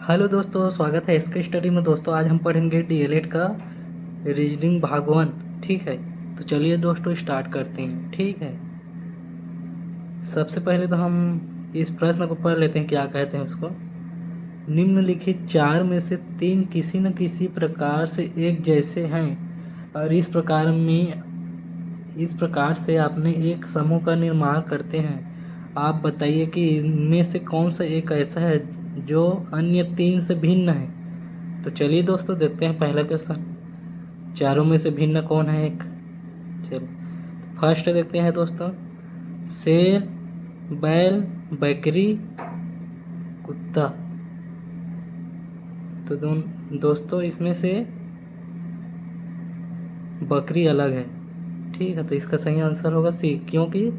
Hello दोस्तों, स्वागत है इसके स्टडी में। दोस्तों आज हम पढ़ेंगे डीएलएड का रीजनिंग भाग 1। ठीक है, तो चलिए दोस्तों स्टार्ट करते हैं। ठीक है, सबसे पहले तो हम इस प्रश्न को पढ़ लेते हैं, क्या कहते हैं उसको। निम्नलिखित चार में से तीन किसी न किसी प्रकार से एक जैसे हैं और इस प्रकार से आपने एक समूह का निर्माण करते हैं। आप बताइए कि इनमें से कौन सा एक ऐसा है जो अन्य तीन से भिन्न है। तो चलिए दोस्तों देखते हैं पहला क्वेश्चन, चारों में से भिन्न कौन है एक। चलो फर्स्ट देखते हैं दोस्तों, शेर, बैल, बकरी, कुत्ता। तो दोस्तों इसमें से बकरी अलग है। ठीक है, तो इसका सही आंसर होगा सी, क्योंकि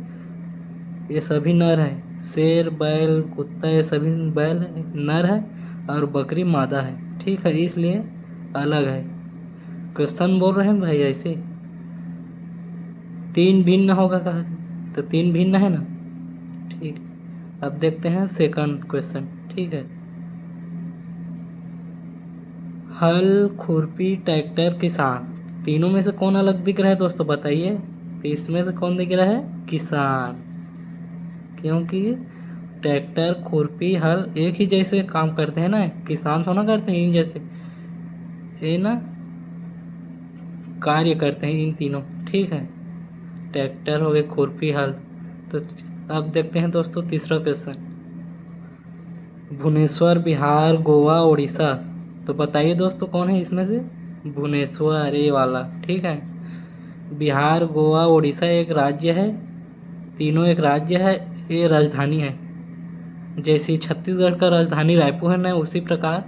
ये सभी नर हैं। शेर, बैल, कुत्ता ये सभी बैल नर है और बकरी मादा है। ठीक है, इसलिए अलग है। क्वेश्चन बोल रहे हैं भाई ऐसे तीन भिन्न होगा कहा, तो तीन भिन्न है ना। ठीक, अब देखते हैं सेकंड क्वेश्चन। ठीक है, हल, खुरपी, ट्रैक्टर, किसान, तीनों में से कौन अलग दिख रहा है दोस्तों बताइए। तो इसमें से कौन दिख रहा है, किसान, क्योंकि ट्रैक्टर, खुरपी, हल एक ही जैसे काम करते हैं ना, किसान थोड़ा करते हैं इन जैसे, ये ना कार्य करते हैं इन तीनों। ठीक है, ट्रैक्टर हो गए, खुरपी, हल। तो अब देखते हैं दोस्तों तीसरा क्वेश्चन, भुवनेश्वर, बिहार, गोवा, उड़ीसा। तो बताइए दोस्तों कौन है इसमें से, भुवनेश्वर ये वाला। ठीक है, बिहार, गोवा, उड़ीसा एक राज्य है, तीनों एक राज्य है, ये राजधानी है। जैसे छत्तीसगढ़ का राजधानी रायपुर है ना, उसी प्रकार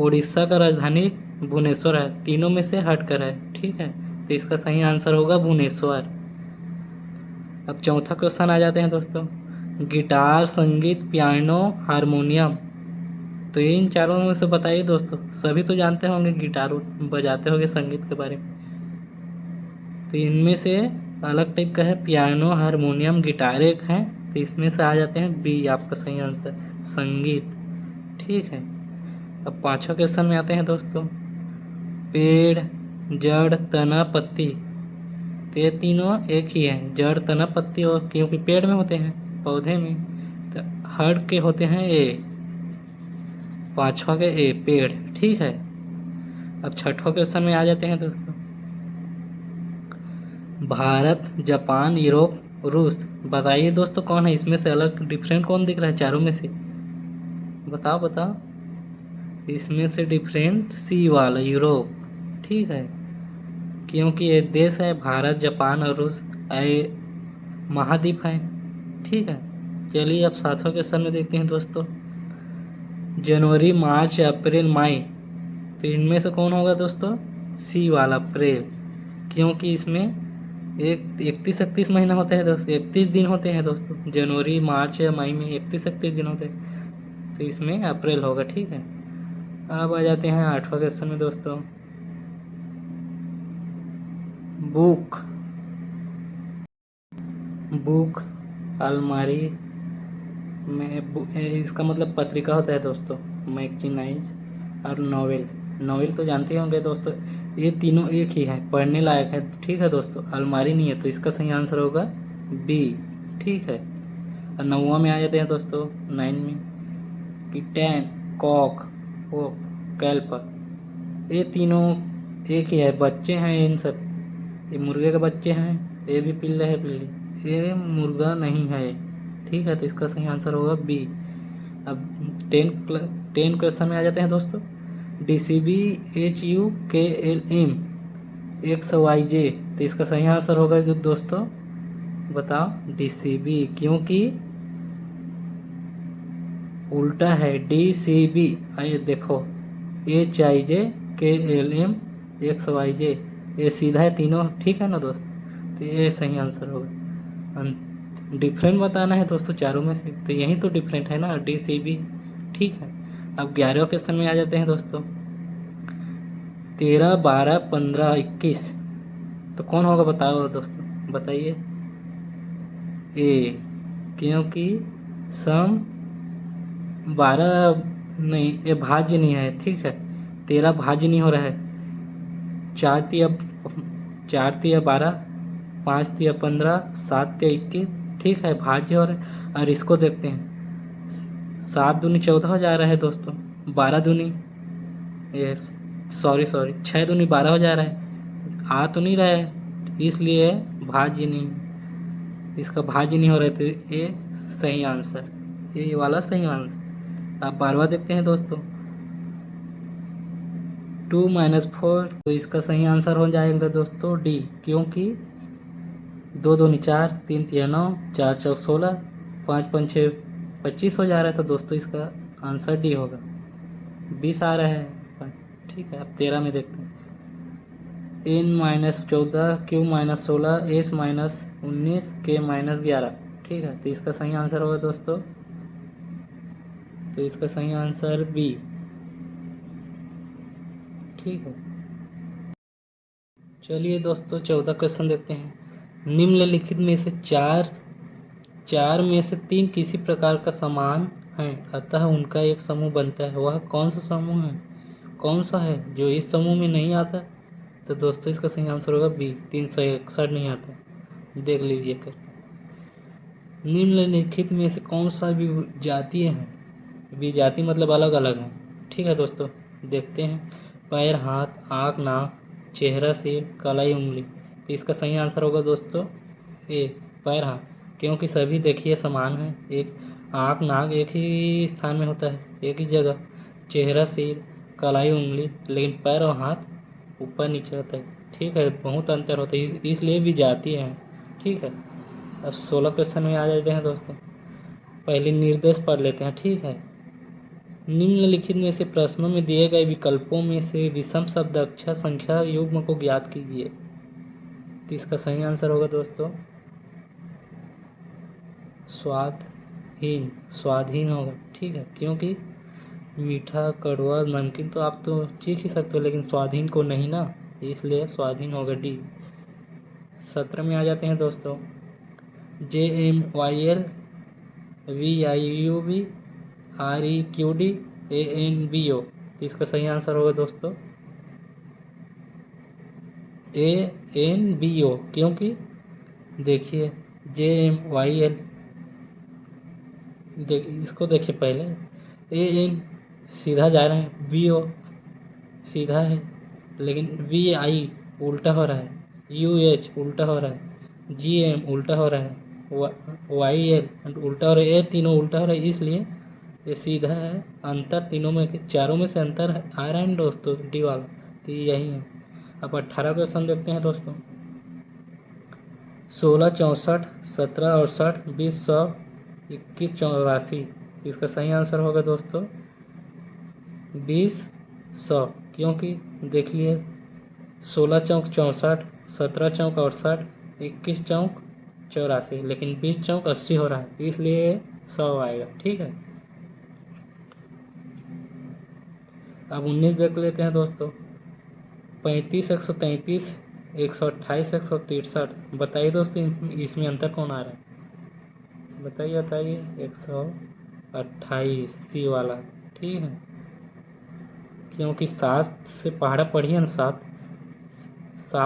उड़ीसा का राजधानी भुवनेश्वर है, तीनों में से हटकर है। ठीक है, तो इसका सही आंसर होगा भुवनेश्वर। अब चौथा क्वेश्चन आ जाते हैं दोस्तों, गिटार, संगीत, पियानो, हारमोनियम। तो ये इन चारों में से बताइए दोस्तों, सभी तो जानते होंगे गिटार बजाते होंगे संगीत के बारे में। तो इनमें से अलग टाइप का है, पियानो, हारमोनियम, गिटार एक है। तो इसमें से आ जाते हैं बी, आपका सही आंसर संगीत। ठीक है, अब पांचवा क्वेश्चन में आते हैं दोस्तों, पेड़, जड़, तना, पत्ती। तो ये तीनों एक ही है, जड़, तना, पत्ती, और क्योंकि पेड़ में होते हैं, पौधे में, तो हड़ के होते हैं ए, पांचवा के ए, पेड़। ठीक है, अब छठवा क्वेश्चन में आ जाते हैं दोस्तों, भारत, जापान, यूरोप, रूस। बताइए दोस्तों कौन है इसमें से अलग डिफरेंट, कौन दिख रहा है चारों में से, बताओ बताओ। इसमें से डिफरेंट सी वाला, यूरोप। ठीक है, क्योंकि ये देश है भारत, जापान और रूस, ये महाद्वीप है। ठीक है, चलिए अब सातवां क्वेश्चन में देखते हैं दोस्तों, जनवरी, मार्च, अप्रैल, मई। तो इनमें से कौन होगा दोस्तों, सी वाला, अप्रैल, क्योंकि इसमें एक 31 महीना होता है दोस्तों, 31 दिन होते हैं दोस्तों, जनवरी, मार्च या मई में 31 दिन होते हैं, तो इसमें अप्रैल होगा। ठीक है, अब आ जाते हैं आठवां क्वेश्चन में दोस्तों, बुक, बुक, अलमारी में इसका मतलब पत्रिका होता है दोस्तों, मैगजीनाइज, और नॉवेल, नॉवेल तो जानते होंगे दोस्तों। ये तीनों एक ही है, पढ़ने लायक है। ठीक है दोस्तों, अलमारी नहीं है, तो इसका सही आंसर होगा बी। ठीक है, और नौवा में आ जाते हैं दोस्तों, 9 में, कि टैन, कॉक, वो कैल्पर, ये तीनों एक ही है, बच्चे हैं इन सब। ये मुर्गे के बच्चे हैं, ये भी पिल्ले है, पिल्ली, ये मुर्गा नहीं है। ठीक है, तो इसका सही आंसर होगा बी। अब 10 क्वेश्चन में आ जाते हैं दोस्तों, DCB, HUKLM, XYJ। तो इसका सही आंसर होगा जो दोस्तों, बताओ, DCB, क्योंकि उल्टा है, DCB। आइए देखो, HIJKLM, XYJ, ये सीधा है तीनों। ठीक है ना दोस्त, तो ये सही आंसर होगा। डिफरेंट बताना है दोस्तों चारों में से, तो यही तो डिफरेंट है ना, DCB। ठीक है, अब 11वें क्वेश्चन में आ जाते हैं दोस्तों, 13, 12, 15, 21। तो कौन होगा बताओ दोस्तों, बताइए। ए, क्योंकि सम 12 नहीं, ये भाज्य नहीं है, ठीक है। 13 भाज्य नहीं हो रहा है। 4 तिया 12, 5 तिया 15, 7 तिया 21, ठीक है, भाज्य हो रहा है। और इसको देखते हैं, 7 दूनी 14 हो जा रहा है दोस्तों। 12 दूनी, ये सॉरी 6 दूनी 12 हो जा रहा है। आ तो नहीं रहा है, इसलिए भाज्य नहीं, इसका भाज्य नहीं हो रहा है, तो ये सही आंसर, ये वाला सही आंसर। आप 12वां देखते हैं दोस्तों, 2 - 4, तो इसका सही आंसर हो जाएगा दोस्तों डी, क्योंकि 2 दूनी 4, 3 तिया 9, 4 चौक 16, 5 5 6 25 हो जा रहा है, तो दोस्तों इसका आंसर डी होगा। 20 आ रहा है, ठीक है। अब 13 में देखते हैं, n-14, q-16, s-19, k-11, ठीक है, तो इसका सही आंसर होगा दोस्तों, तो इसका सही आंसर बी, ठीक है। चलिए दोस्तों 14 क्वेश्चन देखते हैं। निम्नलिखित में से चार में से 3 किसी प्रकार का समान है, अतः उनका एक समूह बनता है। वह कौन सा समूह है, कौन सा है जो इस समूह में नहीं आता? तो दोस्तों इसका सही आंसर होगा बी, 361 नहीं आता, देख लीजिए कर। निम्नलिखित में से कौन सा भी जातीय है, विजाति मतलब अलग अलग है, ठीक है दोस्तों। देखते हैं, पैर, हाथ, आँख, नाक, चेहरा, सिर, कलाई, उंगली, तो इसका सही आंसर होगा दोस्तों ए, पैर, हाथ, क्योंकि सभी देखिए समान है। एक आँख नाक एक ही स्थान में होता है, एक ही जगह। चेहरा, सिर, कलाई, उंगली, लेकिन पैर और हाथ ऊपर नीचे होता है, ठीक है, बहुत अंतर होता है, इसलिए भी जाती है, ठीक है। अब 16 क्वेश्चन में आ जाते हैं दोस्तों। पहले निर्देश पढ़ लेते हैं, ठीक है। निम्नलिखित में से प्रश्नों में दिए गए विकल्पों में से विषम शब्द अक्षर संख्या युग्म को ज्ञात कीजिए, तो इसका सही आंसर होगा दोस्तों स्वादहीन, स्वाधीन होगा, ठीक है, क्योंकि मीठा, कड़वा, नमकीन तो आप तो चीख ही सकते हो, लेकिन स्वाधीन को नहीं ना, इसलिए स्वाधीन होगा डी। 17 में आ जाते हैं दोस्तों। JMYL VIUB REQD ANBO, तो इसका सही आंसर होगा दोस्तों ANBO, क्योंकि देखिए JMYL, इसको देखिए पहले, AN सीधा जा रहा है, BO सीधा है, लेकिन VI उल्टा हो रहा है, UH उल्टा हो रहा है, GM उल्टा हो रहा है, YL उल्टा हो रहा है, ये तीनों उल्टा हो रहा है, इसलिए ये सीधा है। अंतर तीनों में, चारों में से अंतर आ रहा है ना दोस्तों, डी वाला, तो यही है। अब 18 क्वेश्चन देखते हैं दोस्तों। 16 64, 17 68, 20 100, 21 84, इसका सही आंसर होगा दोस्तों 20 100, क्योंकि देख लिए 16 चौक 64, 17 चौक 68, 21 चौक 84, लेकिन 20 चौक 80 हो रहा है, इसलिए 100 आएगा, ठीक है। अब 19 देख लेते हैं दोस्तों। 35 133, 128 163, बताइए दोस्तों इसमें अंतर कौन आ रहा है, बताइए बताइए। 128 सी वाला, ठीक है, क्योंकि 7 से पहाड़ा पढ़िए ना, 7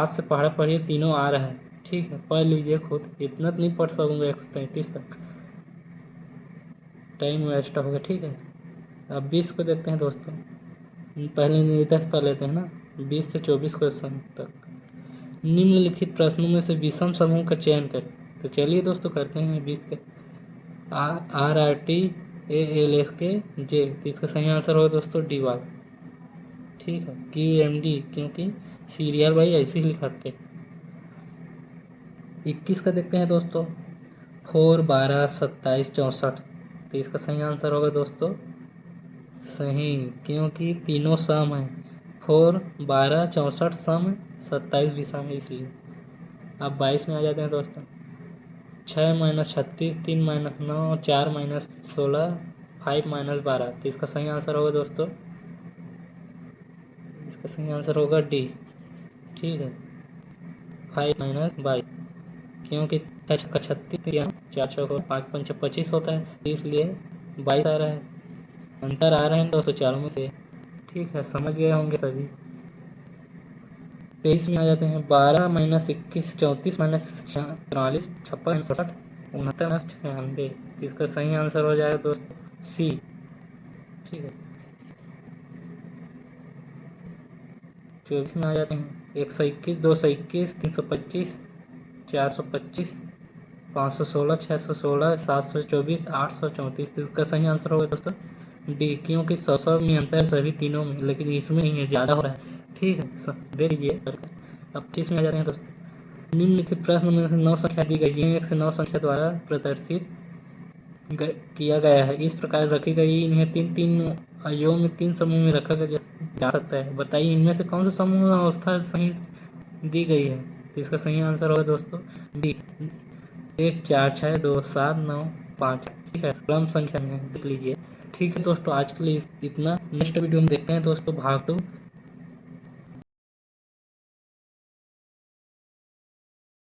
से पहाड़ा पढ़िए, तीनों आ रहा है, ठीक है, पढ़ लीजिए खुद, इतना तो नहीं पढ़ सकूँगा 133 तक, टाइम वेस्ट होगा, ठीक है। अब 20 को देखते हैं दोस्तों। पहले निर्देश पढ़ लेते हैं ना, 20 से 24 क्वेश्चन तक। निम्नलिखित प्रश्नों में से विषम समूह का चयन करें, तो चलिए दोस्तों करते हैं 20 के। RRT ALSK J, तो इसका सही आंसर होगा दोस्तों डी वाला, ठीक है। QMD, क्योंकि सीरियल भाई ऐसे ही लिखाते। 21 का देखते हैं दोस्तों। 4 12 27 64, तो इसका सही आंसर होगा दोस्तों सही, क्योंकि तीनों सम है, 4 12 64 सम है, 27 भी सम है, इसलिए। अब 22 में आ जाते हैं दोस्तों। 6 - 36, 3 - 9, 4 - 16, 5 - 12, तो इसका सही आंसर होगा दोस्तों, इसका सही आंसर होगा डी, ठीक है, 5 - 22, क्योंकि 6 36, 4 6 5 5 25 होता है, इसलिए 22 आ रहा है, अंतर आ रहे हैं दोस्तों चारों में से। ठीक है, समझ गए होंगे सभी। 23 में आ जाते हैं। 12 माइनस 21 34 माइनस 43 56 67 69 माइनस 96। तो इसका सही आंसर हो जाएगा दोस्तों सी। ठीक है। 24 में आ जाते हैं। 121 221 325 425 516 616 724 834। तो इसका सही आंसर होगा दोस्तों डी, क्योंकि 100 में अंतर है सभी तीनों में, लेकिन इसमें ही ज़्यादा हो रहा है। ठीक है, दे दीजिए। अब 25 में आ जाते हैं दोस्तों। निम्नलिखित प्रश्न में 9 संख्या दी गई है, 1 से 9 संख्या द्वारा प्रदर्शित किया गया है। इस प्रकार रखी गई इन्हें तीन तीन आयुओं में 3 समूह में रखा जा सकता है। बताइए इनमें से कौन सा समूह अवस्था सही दी गई है। तो इसका सही आंसर होगा दोस्तों डी, 1 4 6 2 7 9 5। ठीक है, क्रम संख्या में देख लीजिए। ठीक है दोस्तों, आज के लिए इतना। नेक्स्ट वीडियो में देखते हैं दोस्तों भाग 2